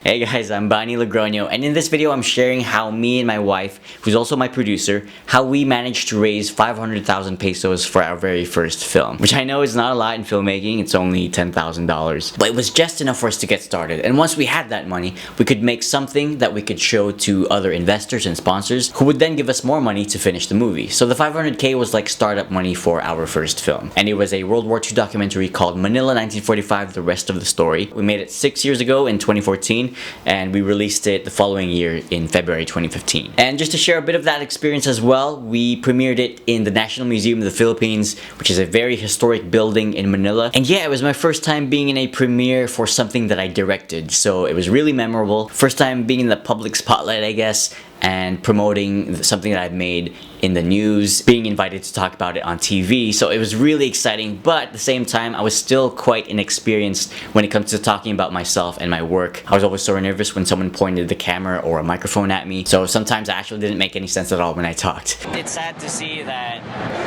Hey guys, I'm Bani Logrono, and in this video I'm sharing how me and my wife, who's also my producer, how we managed to raise 500,000 pesos for our very first film. Which I know is not a lot in filmmaking, it's only $10,000. But it was just enough for us to get started, and once we had that money, we could make something that we could show to other investors and sponsors, who would then give us more money to finish the movie. So the 500K was like startup money for our first film. And it was a World War II documentary called Manila 1945, The Rest of the Story. We made it 6 years ago in 2014, and we released it the following year in February 2015. And just to share a bit of that experience as well, we premiered it in the National Museum of the Philippines, which is a very historic building in Manila. And yeah, it was my first time being in a premiere for something that I directed, so it was really memorable. First time being in the public spotlight, I guess, and promoting something that I've made in the news, being invited to talk about it on TV. So it was really exciting, but at the same time, I was still quite inexperienced when it comes to talking about myself and my work. I was always so nervous when someone pointed the camera or a microphone at me, so sometimes it actually didn't make any sense at all when I talked. It's sad to see that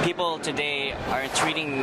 people today are treating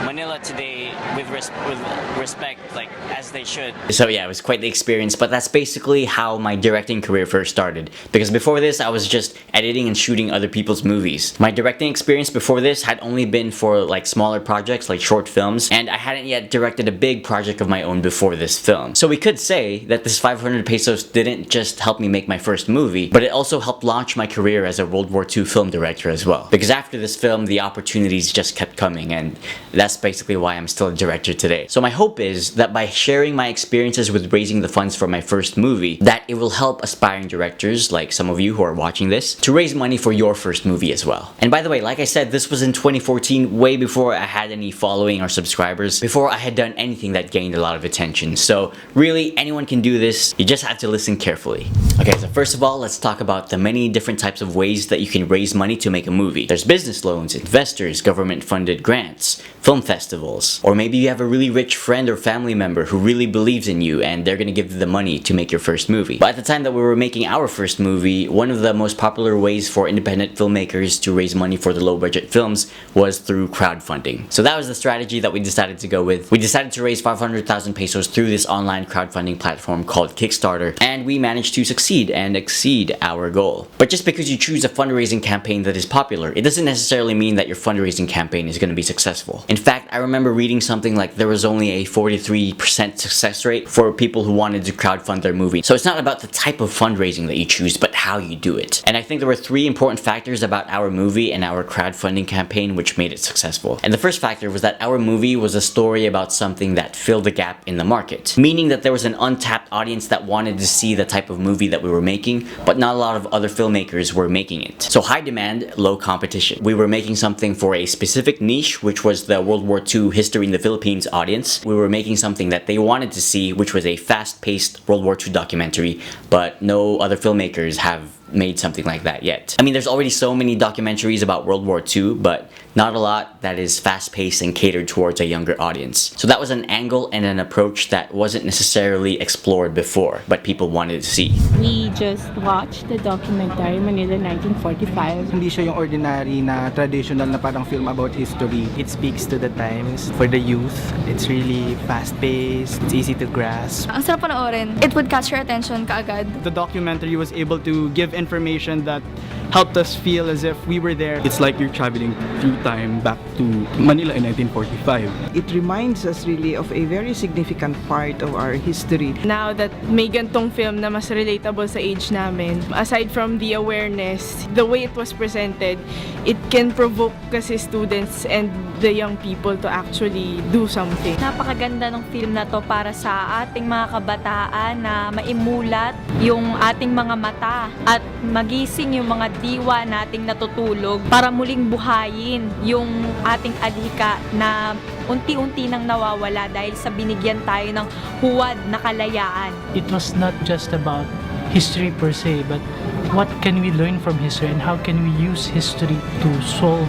Manila today with respect, like as they should. So yeah, it was quite the experience, but that's basically how my directing career first started. Because before this, I was just editing and shooting other people's movies. My directing experience before this had only been for like smaller projects, like short films, and I hadn't yet directed a big project of my own before this film. So we could say that this 500 pesos didn't just help me make my first movie, but it also helped launch my career as a World War II film director as well. Because after this film, the opportunities just kept coming, and that's basically why I'm still a director today. So my hope is that by sharing my experiences with raising the funds for my first movie, that it will help aspiring directors like some of you who are watching this to raise money for your first movie as well. And by the way, like I said, this was in 2014, way before I had any following or subscribers, before I had done anything that gained a lot of attention. So really, anyone can do this, you just have to listen carefully. Okay, so first of all, let's talk about the many different types of ways that you can raise money to make a movie. There's business loans, investors, government-funded grants, film festivals, or maybe you have a really rich friend or family member who really believes in you and they're gonna give you the money to make your first movie. But at the time that we were making our first movie, one of the most popular ways for independent filmmakers to raise money for the low-budget films was through crowdfunding. So that was the strategy that we decided to go with. We decided to raise 500,000 pesos through this online crowdfunding platform called Kickstarter, and we managed to succeed and exceed our goal. But just because you choose a fundraising campaign that is popular, it doesn't necessarily mean that your fundraising campaign is going to be successful. In fact, I remember reading something like there was only a 43% success rate for people who wanted to crowdfund their movie. So it's not about the type of fundraising that you choose, but how you do it. And I think there were 3 important factors about our movie and our crowdfunding campaign which made it successful. And the first factor was that our movie was a story about something that filled a gap in the market. Meaning that there was an untapped audience that wanted to see the type of movie that we were making, but not a lot of other filmmakers were making it. So high demand, low competition. We were making something for a specific niche, which was the World War II history in the Philippines audience. We were making something that they wanted to see, which was a fast-paced World War II documentary, but no other filmmakers have made something like that yet. I mean, there's already so many documentaries about World War II, but not a lot that is fast-paced and catered towards a younger audience. So that was an angle and an approach that wasn't necessarily explored before, but people wanted to see. We just watched the documentary Manila 1945. Hindi siya yung ordinary na traditional na parang film about history. It speaks to the times for the youth. It's really fast-paced, it's easy to grasp. Ang sarap panoorin. It would catch your attention kaagad. The documentary was able to give information that helped us feel as if we were there. It's like you're traveling through time back to Manila in 1945. It reminds us really of a very significant part of our history. Now that may gantong film na mas relatable sa age namin, aside from the awareness, the way it was presented, it can provoke kasi students and the young people to actually do something. Napakaganda ng film na to para sa ating mga kabataan na maimulat yung ating mga mata at magising yung mga diwa nating natutulog para muling buhayin yung ating adhika na unti-unti nang nawawala dahil sa binigyan tayo ng huwad na kalayaan. It was not just about history per se, but what can we learn from history and how can we use history to solve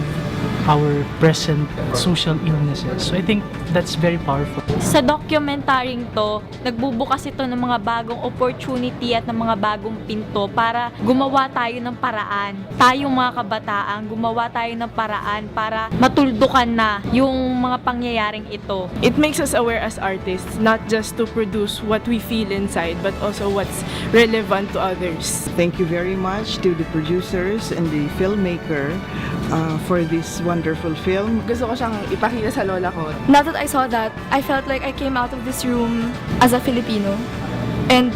our present social illnesses. So I think that's very powerful. Sa documentarying to, nagbubukas ito ng mga bagong opportunity at ng mga bagong pinto para gumawa tayo ng paraan. Tayong mga kabataan, gumawa tayo ng paraan para matuldukan na yung mga pangyayaring ito. It makes us aware as artists, not just to produce what we feel inside, but also what's relevant to others. Thank you very much to the producers and the filmmaker for this wonderful film. Gusto ko siyang ipakita sa lola ko. Now that I saw that, I felt like I came out of this room as a Filipino. And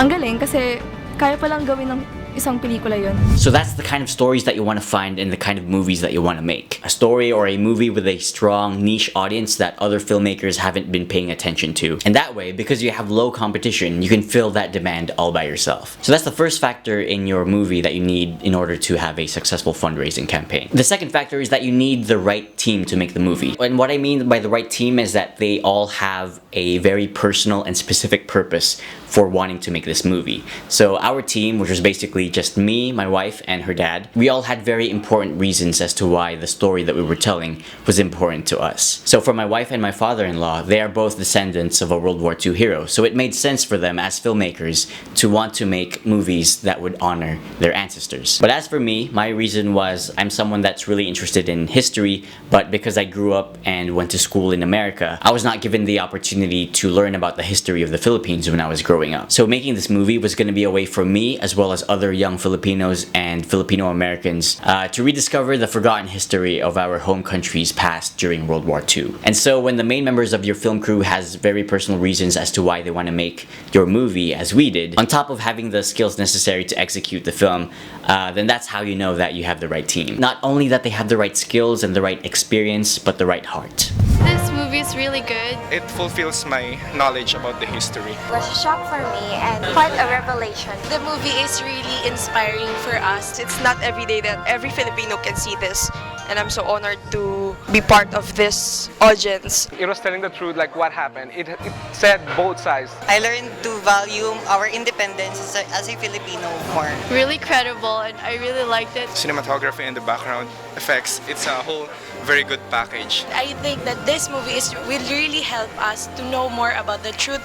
ang galing kasi kaya palang gawin ng isang pelikula yun. So that's the kind of stories that you want to find in the kind of movies that you want to make. A story or a movie with a strong niche audience that other filmmakers haven't been paying attention to. And that way, because you have low competition, you can fill that demand all by yourself. So that's the first factor in your movie that you need in order to have a successful fundraising campaign. The second factor is that you need the right team to make the movie. And what I mean by the right team is that they all have a very personal and specific purpose for wanting to make this movie. So our team, which was basically just me, my wife, and her dad, we all had very important reasons as to why the story that we were telling was important to us. So for my wife and my father-in-law, they are both descendants of a World War II hero, so it made sense for them as filmmakers to want to make movies that would honor their ancestors. But as for me, my reason was I'm someone that's really interested in history, but because I grew up and went to school in America, I was not given the opportunity to learn about the history of the Philippines when I was growing up. So making this movie was going to be a way for me, as well as other young Filipinos and Filipino Americans, to rediscover the forgotten history of our home country's past during World War II. And so when the main members of your film crew has very personal reasons as to why they want to make your movie, as we did, on top of having the skills necessary to execute the film, then that's how you know that you have the right team. Not only that they have the right skills and the right experience, but the right heart. This movie is really good. It fulfills my knowledge about the history. It was a shock for me and quite a revelation. The movie is really inspiring for us. It's not every day that every Filipino can see this, and I'm so honored to be part of this audience. It was telling the truth, like what happened. It said both sides. I learned to value our independence as a Filipino more. Really credible, and I really liked it. Cinematography and the background effects, it's a whole very good package. I think that this movie will really help us to know more about the truth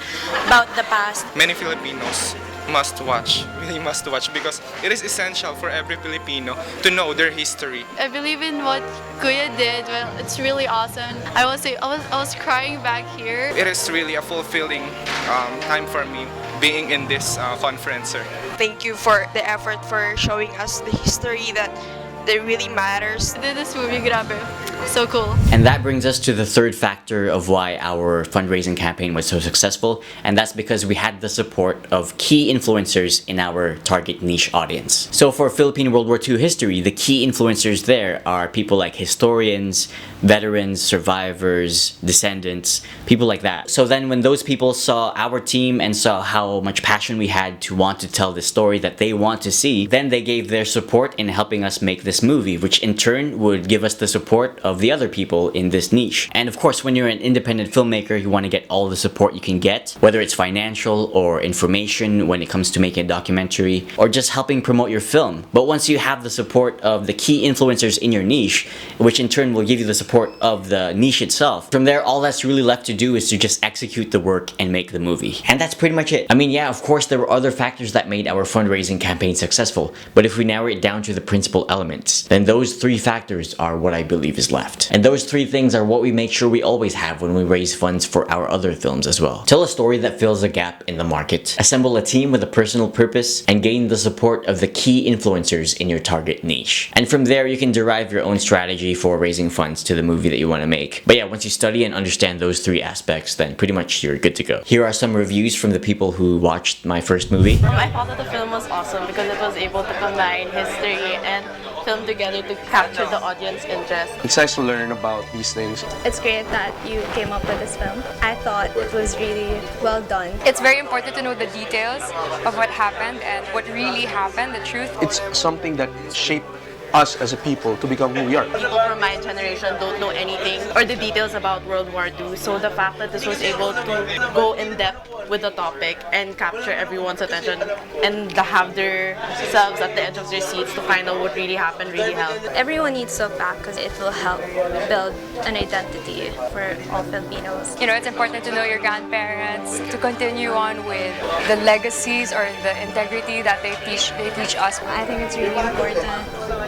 about the past. Many Filipinos must watch, really must watch, because it is essential for every Filipino to know their history. I believe in what Kuya did. Well, it's really awesome. I was crying back here. It is really a fulfilling time for me being in this conference, sir. Thank you for the effort for showing us the history that really matters. I did this movie, grabe. So cool. And that brings us to the third factor of why our fundraising campaign was so successful, and that's because we had the support of key influencers in our target niche audience. So for Philippine World War II history, the key influencers there are people like historians, veterans, survivors, descendants, people like that. So then when those people saw our team and saw how much passion we had to want to tell the story that they want to see, then they gave their support in helping us make this movie, which in turn would give us the support of the other people in this niche. And of course, when you're an independent filmmaker, you want to get all the support you can get, whether it's financial or information when it comes to making a documentary, or just helping promote your film. But once you have the support of the key influencers in your niche, which in turn will give you the support of the niche itself, from there, all that's really left to do is to just execute the work and make the movie. And that's pretty much it. I mean, yeah, of course, there were other factors that made our fundraising campaign successful, but if we narrow it down to the principal elements, then those three factors are what I believe is left. And those three things are what we make sure we always have when we raise funds for our other films as well. Tell a story that fills a gap in the market, assemble a team with a personal purpose, and gain the support of the key influencers in your target niche. And from there, you can derive your own strategy for raising funds to the movie that you want to make. But yeah, once you study and understand those three aspects, then pretty much you're good to go. Here are some reviews from the people who watched my first movie. I thought that the film was awesome because it was able to combine history and film together to capture the audience interest. It's nice to learn about these things. It's great that you came up with this film. I thought it was really well done. It's very important to know the details of what happened and what really happened, the truth. It's something that shaped us as a people to become who we are. People from my generation don't know anything or the details about World War II. So the fact that this was able to go in depth with the topic and capture everyone's attention and have themselves at the edge of their seats to find out what really happened really helped. Everyone needs to look back because it will help build an identity for all Filipinos. You know, it's important to know your grandparents, to continue on with the legacies or the integrity that they teach us. I think it's really important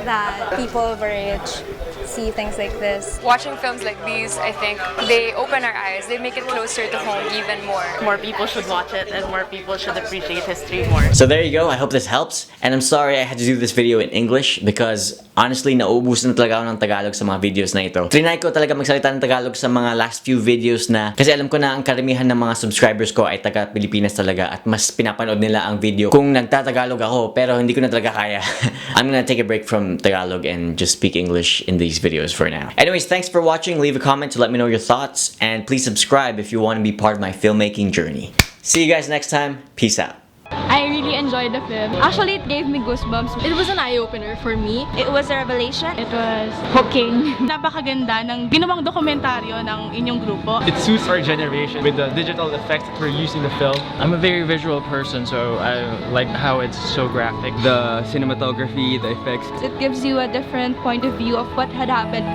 that people of our age see things like this. Watching films like these, I think, they open our eyes, they make it closer to home even more. More people should watch it and more people should appreciate history more. So there you go, I hope this helps. And I'm sorry I had to do this video in English because honestly, nauubusan na talaga ako ng Tagalog sa mga videos na ito. Trinay ko talaga magsalita ng Tagalog sa mga last few videos na kasi alam ko na ang karamihan ng mga subscribers ko ay taga-Pilipinas talaga at mas pinapanood nila ang video kung nagtatagalog ako pero hindi ko na talaga kaya. I'm gonna take a break from Tagalog and just speak English in these videos for now. Anyways, thanks for watching. Leave a comment to let me know your thoughts and please subscribe if you want to be part of my filmmaking journey. See you guys next time. Peace out. I really enjoyed the film. Actually, it gave me goosebumps. It was an eye-opener for me. It was a revelation. It was hooking. Napakaganda ng ginawang dokumentaryo ng inyong grupo. It suits our generation with the digital effects that we're using in the film. I'm a very visual person, so I like how it's so graphic. The cinematography, the effects. It gives you a different point of view of what had happened.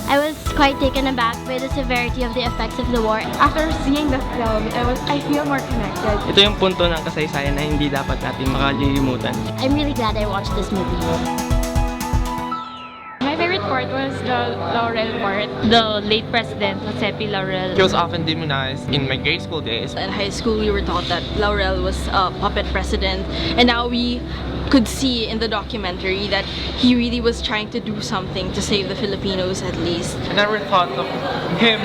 I was quite taken aback by the severity of the effects of the war. After seeing the film, I feel more connected. Ito yung punto ng kasaysayan na hindi dapat natin makalilimutan. I'm really glad I watched this movie. My favorite part was the Laurel part. The late president, Jose P. Laurel. He was often demonized in my grade school days. In high school, we were taught that Laurel was a puppet president, and now we could see in the documentary that he really was trying to do something to save the Filipinos at least. I never thought of him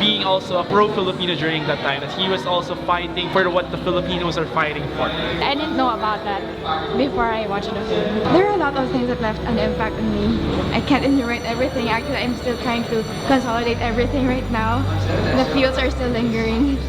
being also a pro-Filipino during that time, that he was also fighting for what the Filipinos are fighting for. I didn't know about that before I watched the film. There are a lot of things that left an impact on me. I can't enumerate everything. Actually, I'm still trying to consolidate everything right now. The feels are still lingering.